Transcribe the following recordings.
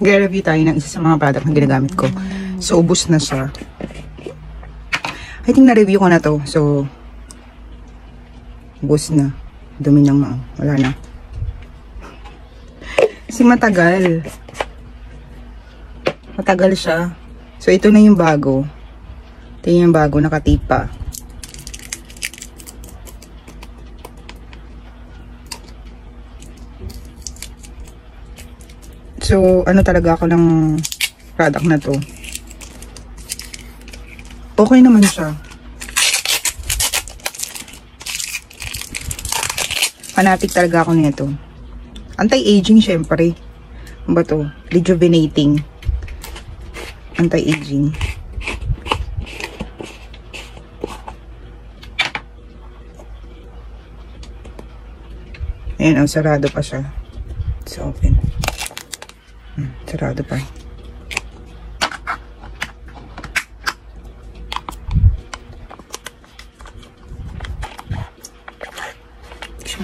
Mag-review tayo ng isa sa mga product na ginagamit ko. So, ubos na siya. I think na-review ko na to. So, ubos na. Dumi ng wala na. Kasi matagal. Matagal siya. So, ito na yung bago. Ito yung bago, nakatipa. So, ano talaga ako ng product na to. Okay naman siya. Fanatic talaga ako nito. Anti-aging syempre. Ano ba to? Rejuvenating. Anti-aging. Ayan, sarado pa siya. It's open. Sarado pa.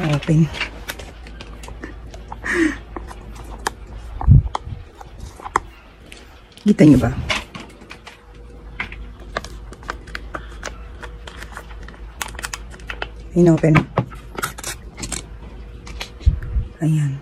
Open. Kita nyo ba? In-open. Ayan.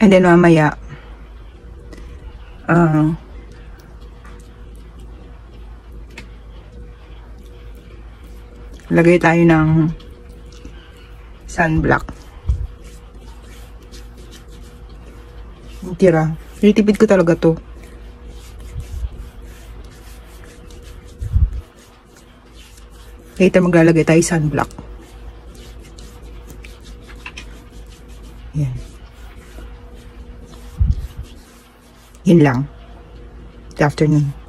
And then mamaya, lagay tayo ng sunblock. Yung tira. Tinitipid ko talaga to. Later maglalagay tayo sunblock. Yan. Yun lang. Good afternoon.